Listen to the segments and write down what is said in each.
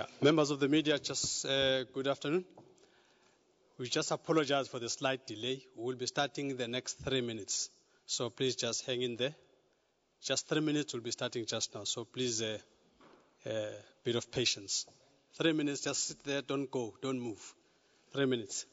Yeah, members of the media, just good afternoon. We just apologize for the slight delay. We will be starting in the next 3 minutes. So please just hang in there. Just 3 minutes, we'll be starting just now. So please, bit of patience. 3 minutes, just sit there, don't go, don't move. 3 minutes.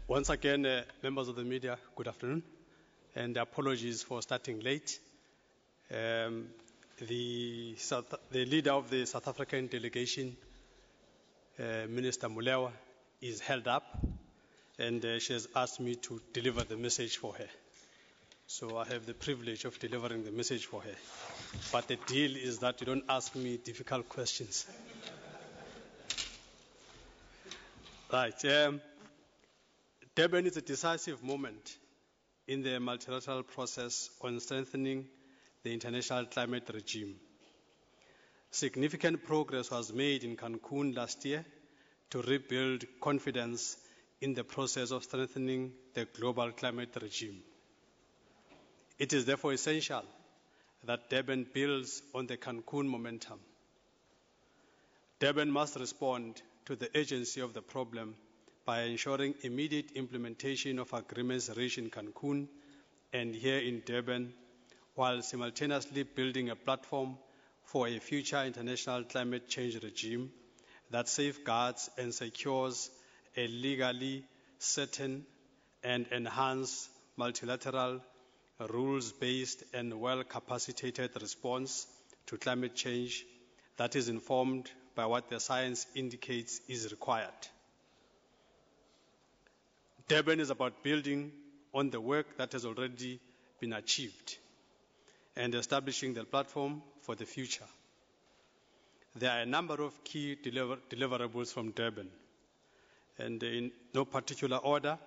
Once again, members of the media, good afternoon, and apologies for starting late. The leader of the South African delegation, Minister Molewa, is held up, and she has asked me to deliver the message for her. So I have the privilege of delivering the message for her. But the deal is that you don't ask me difficult questions. Right. Durban is a decisive moment in the multilateral process on strengthening the international climate regime. Significant progress was made in Cancun last year to rebuild confidence in the process of strengthening the global climate regime. It is therefore essential that Durban builds on the Cancun momentum. Durban must respond to the urgency of the problem by ensuring immediate implementation of agreements reached in Cancun and here in Durban, while simultaneously building a platform for a future international climate change regime that safeguards and secures a legally certain and enhanced multilateral, rules-based and well-capacitated response to climate change that is informed by what the science indicates is required. Durban is about building on the work that has already been achieved and establishing the platform for the future. There are a number of key deliverables from Durban, and in no particular order,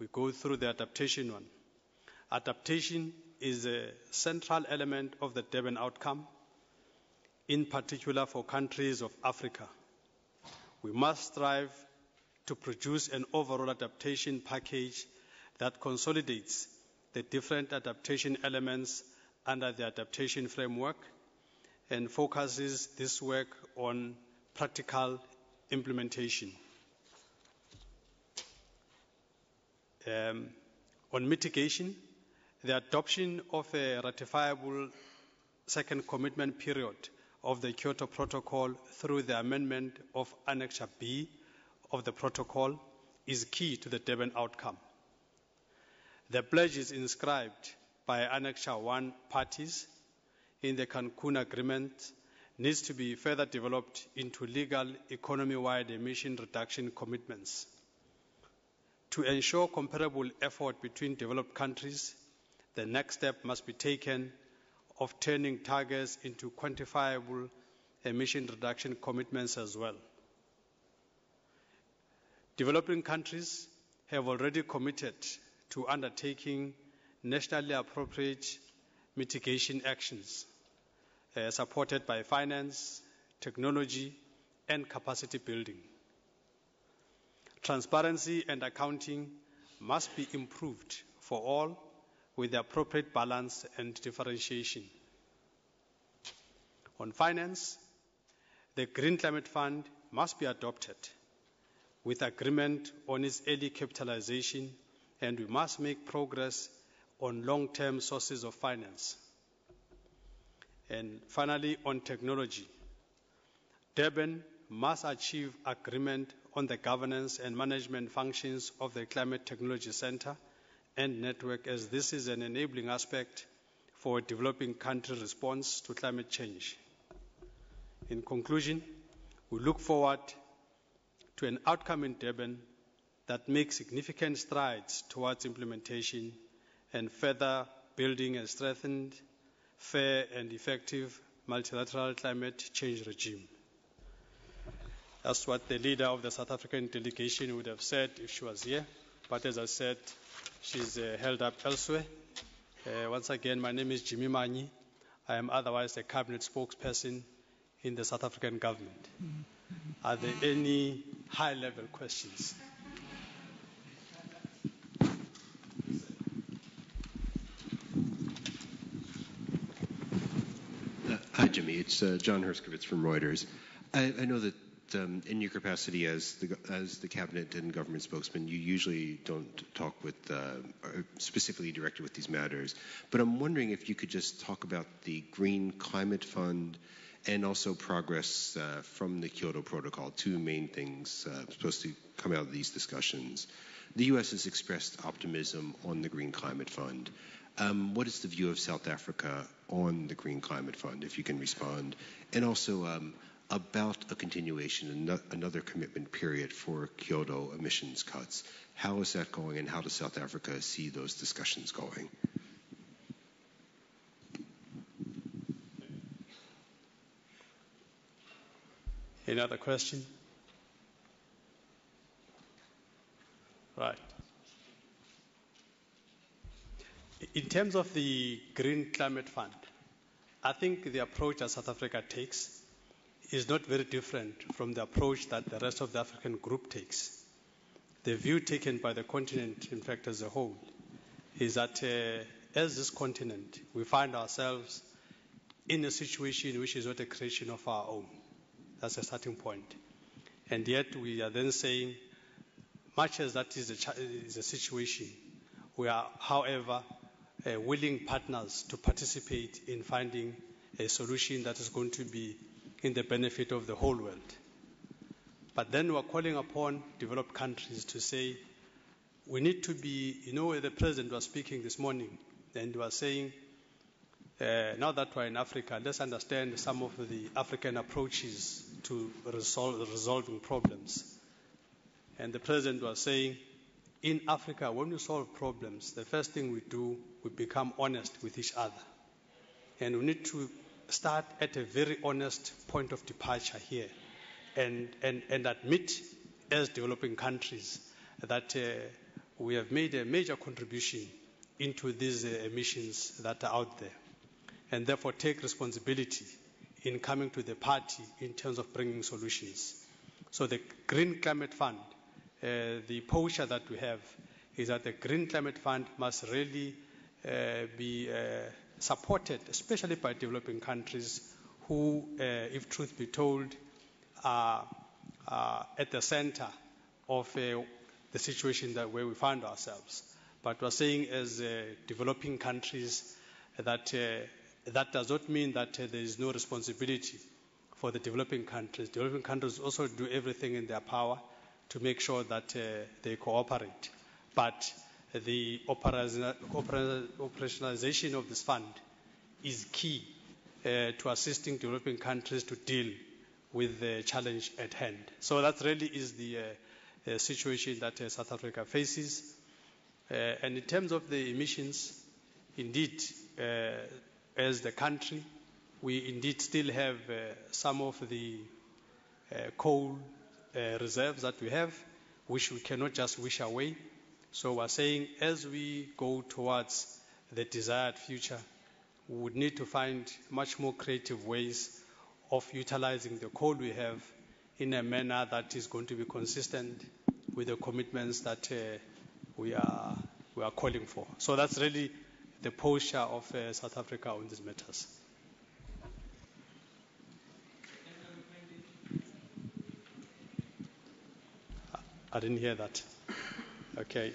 we go through the adaptation one. Adaptation is a central element of the Durban outcome, in particular for countries of Africa. We must strive to produce an overall adaptation package that consolidates the different adaptation elements under the adaptation framework and focuses this work on practical implementation. On mitigation, the adoption of a ratifiable second commitment period of the Kyoto Protocol through the amendment of Annexure B of the protocol is key to the Durban outcome. The pledges inscribed by Annexure 1 parties in the Cancun Agreement needs to be further developed into legal economy-wide emission reduction commitments. To ensure comparable effort between developed countries, the next step must be taken of turning targets into quantifiable emission reduction commitments as well. Developing countries have already committed to undertaking nationally appropriate mitigation actions supported by finance, technology, and capacity building. Transparency and accounting must be improved for all with the appropriate balance and differentiation. On finance, the Green Climate Fund must be adopted with agreement on its early capitalization, and we must make progress on long-term sources of finance. And finally, on technology, Durban must achieve agreement on the governance and management functions of the Climate Technology Center and network, as this is an enabling aspect for a developing country response to climate change. In conclusion, we look forward to an outcome in Durban that makes significant strides towards implementation and further building a strengthened, fair and effective multilateral climate change regime. That's what the leader of the South African delegation would have said if she was here. But as I said, she's held up elsewhere. Once again, my name is Jimmy Manyi. I am otherwise a cabinet spokesperson in the South African government. Are there any high-level questions? Hi, Jimmy. It's John Herskovitz from Reuters. I know that in your capacity as the cabinet and government spokesman, you usually don't talk with or specifically directed with these matters. But I'm wondering if you could just talk about the Green Climate Fund and also progress from the Kyoto Protocol, two main things supposed to come out of these discussions. The U.S. has expressed optimism on the Green Climate Fund. What is the view of South Africa on the Green Climate Fund, if you can respond? And also about a continuation, another commitment period for Kyoto emissions cuts. How is that going, and how does South Africa see those discussions going? Any other question? Right. In terms of the Green Climate Fund, I think the approach that South Africa takes is not very different from the approach that the rest of the African group takes. The view taken by the continent, in fact, as a whole, is that as this continent, we find ourselves in a situation which is not a creation of our own. That's a starting point. And yet we are then saying, much as that is a situation, we are, however, willing partners to participate in finding a solution that is going to be in the benefit of the whole world. But then we're calling upon developed countries to say, we need to be, the president was speaking this morning, and was saying, now that we're in Africa, let's understand some of the African approaches to resolving problems. And the president was saying, in Africa, when we solve problems, the first thing we do, we become honest with each other. And we need to start at a very honest point of departure here and admit as developing countries that we have made a major contribution into these emissions that are out there, and therefore take responsibility in coming to the party in terms of bringing solutions. So the Green Climate Fund, the posture that we have is that the Green Climate Fund must really be supported, especially by developing countries who, if truth be told, are at the center of the situation where we find ourselves. But we're saying as developing countries that that does not mean that there is no responsibility for the developing countries. Developing countries also do everything in their power to make sure that they cooperate. But the operationalization of this fund is key to assisting developing countries to deal with the challenge at hand. So that really is the situation that South Africa faces. And in terms of the emissions, indeed, as the country, we indeed still have some of the coal reserves that we have, which we cannot just wish away. So we're saying as we go towards the desired future, we would need to find much more creative ways of utilizing the coal we have in a manner that is going to be consistent with the commitments that we are calling for. So that's really the posture of South Africa on these matters. I didn't hear that. Okay.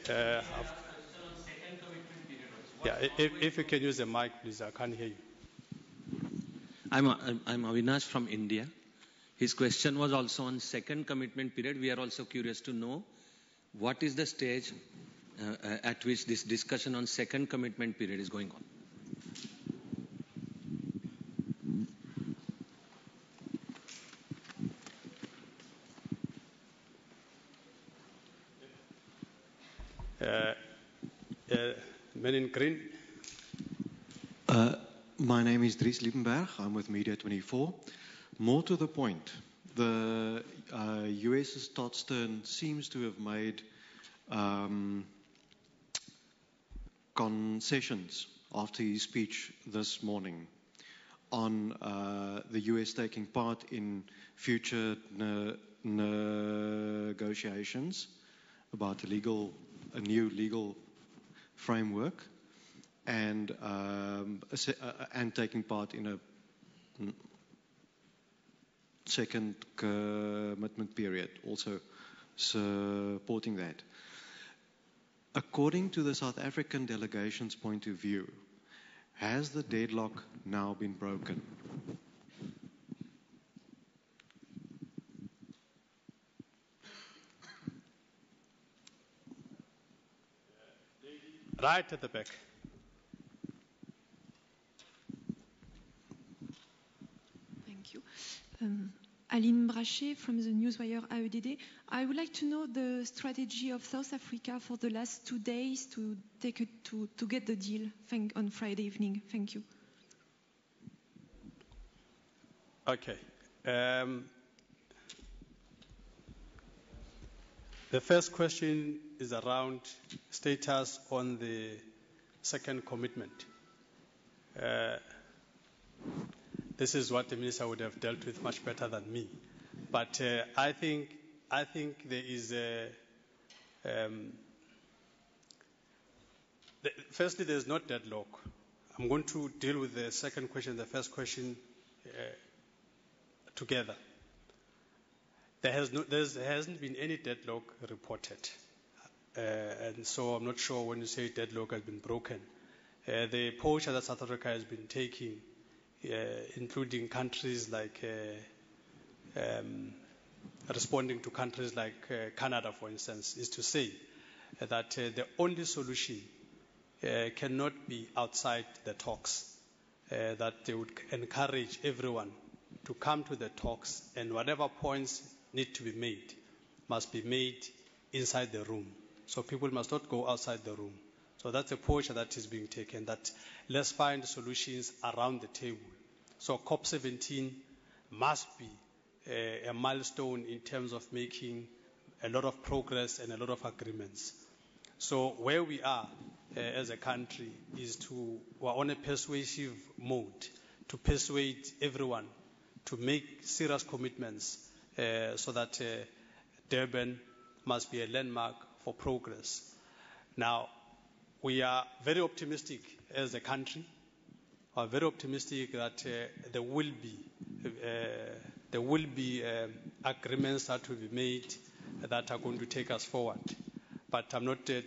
If you can use the mic, please. I can't hear you. I'm Avinash from India. His question was also on second commitment period. We are also curious to know what is the stage at which this discussion on second commitment period is going on. Men in green. My name is Dries Liebenberg. I'm with Media24. More to the point, the US's Todd Stern seems to have made concessions after his speech this morning on the US taking part in future negotiations about a new legal framework and taking part in a second commitment period, also supporting that. According to the South African delegation's point of view, has the deadlock now been broken? Right at the back. Thank you. Aline Brachet from the Newswire AEDD. I would like to know the strategy of South Africa for the last 2 days to get the deal on Friday evening. Thank you. Okay. The first question is around status on the second commitment. This is what the minister would have dealt with much better than me. But I think there is firstly, there is not deadlock. I'm going to deal with the second question, the first question together. There hasn't been any deadlock reported. And so I'm not sure when you say deadlock has been broken. The posture that South Africa has been taking, including countries like responding to countries like Canada, for instance, is to say that the only solution cannot be outside the talks, that they would encourage everyone to come to the talks, and whatever points need to be made must be made inside the room. So people must not go outside the room. So that's a posture that is being taken, that let's find solutions around the table. So COP17 must be a milestone in terms of making a lot of progress and a lot of agreements. So where we are as a country is we're on a persuasive mode to persuade everyone to make serious commitments so that Durban must be a landmark for progress. Now, we are very optimistic as a country. We are very optimistic that there will be agreements that will be made that are going to take us forward. But I'm not in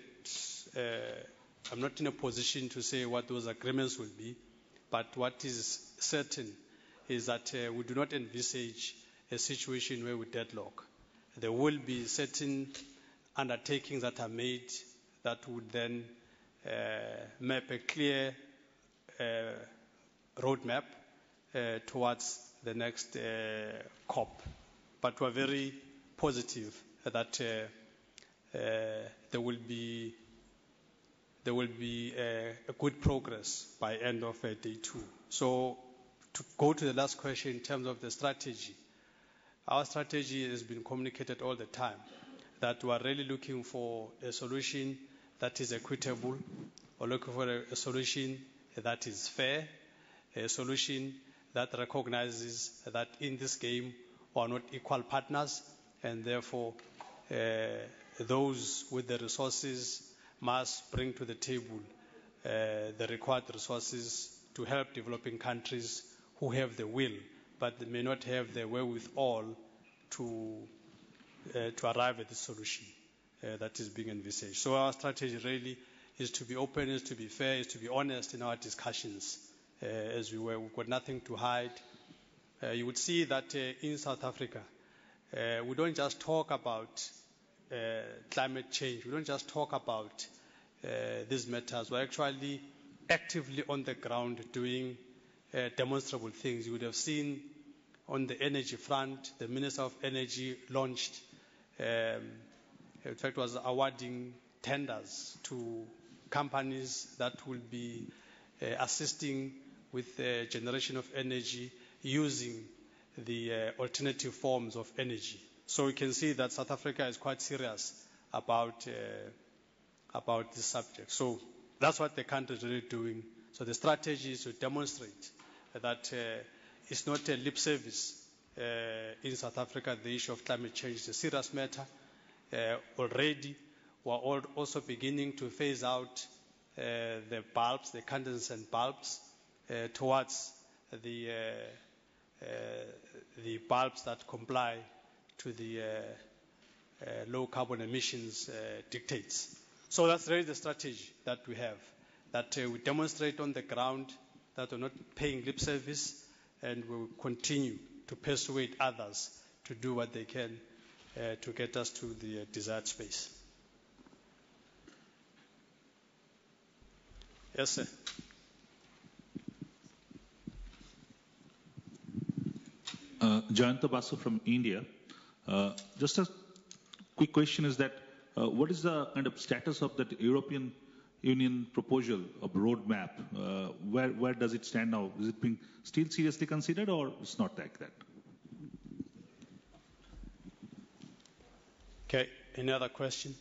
a position to say what those agreements will be. But what is certain is that we do not envisage a situation where we deadlock. There will be certain undertakings that are made that would then map a clear roadmap towards the next COP. But we're very positive that there will be a good progress by end of day 2. So to go to the last question in terms of the strategy, our strategy has been communicated all the time, that we are really looking for a solution that is equitable, or looking for a solution that is fair, a solution that recognizes that in this game we are not equal partners, and therefore those with the resources must bring to the table the required resources to help developing countries who have the will, but they may not have the wherewithal to arrive at the solution that is being envisaged. So our strategy really is to be open, is to be fair, is to be honest in our discussions. As we were, we've got nothing to hide. You would see that in South Africa, we don't just talk about climate change. We don't just talk about these matters. We're actually actively on the ground doing demonstrable things. You would have seen on the energy front, the Minister of Energy launched, in fact, was awarding tenders to companies that will be assisting with the generation of energy using the alternative forms of energy. So we can see that South Africa is quite serious about this subject. So that's what the country is really doing. So the strategy is to demonstrate that it's not a lip service in South Africa. The issue of climate change is a serious matter. Already, we're also beginning to phase out the bulbs, the incandescent bulbs, towards the bulbs that comply to the low carbon emissions dictates. So that's really the strategy that we have, that we demonstrate on the ground that we're not paying lip service, and we will continue to persuade others to do what they can to get us to the desired space. Yes, sir. Jayanta Basu from India. Just a quick question is that what is the kind of status of that European Union proposal of roadmap? Where does it stand now? Is it being still seriously considered, or it's not like that? Okay, any other question?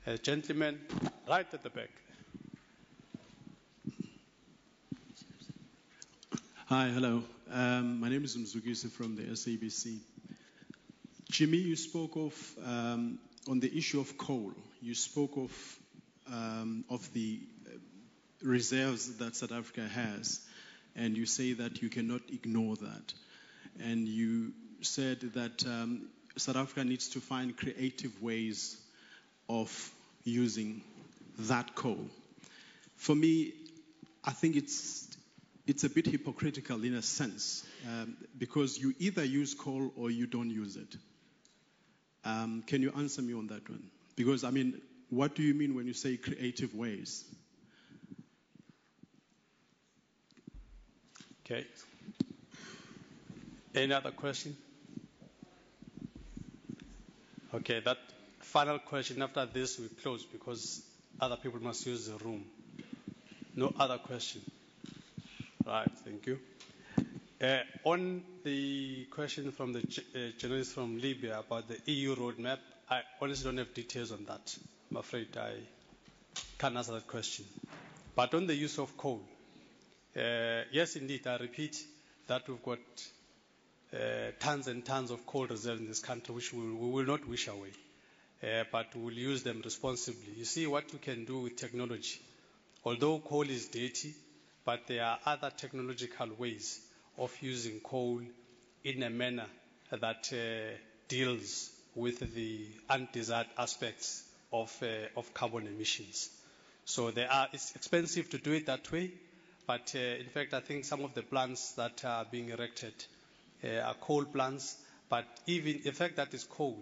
A gentleman right at the back. Hi, hello. My name is Mzugisi from the SABC. Jimmy, you spoke of, on the issue of coal, you spoke of the reserves that South Africa has, and you say that you cannot ignore that. And you said that South Africa needs to find creative ways of using that coal. For me, I think it's a bit hypocritical in a sense, because you either use coal or you don't use it. Can you answer me on that one? Because, I mean, what do you mean when you say creative ways? Okay. Any other question? Okay, that final question, after this we close because other people must use the room. No other question? Right, thank you. On the question from the journalist from Libya about the EU roadmap, I honestly don't have details on that. I'm afraid I can't answer that question. But on the use of coal, yes, indeed, I repeat that we've got tons and tons of coal reserves in this country, which we will not wish away, but we will use them responsibly. You see what we can do with technology. Although coal is dirty, but there are other technological ways of using coal in a manner that deals with the undesired aspects of carbon emissions. So it's expensive to do it that way, but in fact I think some of the plants that are being erected are coal plants, but even the fact that it's coal,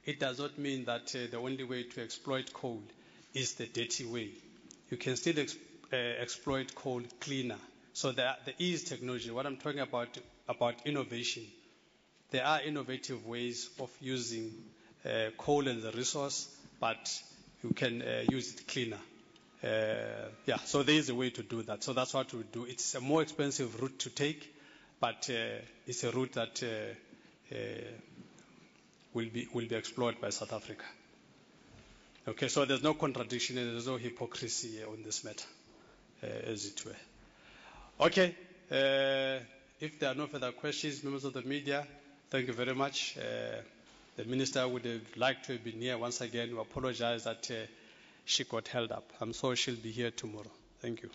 it does not mean that the only way to exploit coal is the dirty way. You can still exploit coal cleaner. So there is technology. What I'm talking about innovation. There are innovative ways of using coal as a resource, but you can use it cleaner. So there is a way to do that. So that's what we do. It's a more expensive route to take, but it's a route that will be explored by South Africa. Okay, so there's no contradiction and there's no hypocrisy on this matter, as it were. Okay, if there are no further questions, members of the media, thank you very much. The minister would have liked to have been here once again. We apologize that she got held up. I'm sure she'll be here tomorrow. Thank you.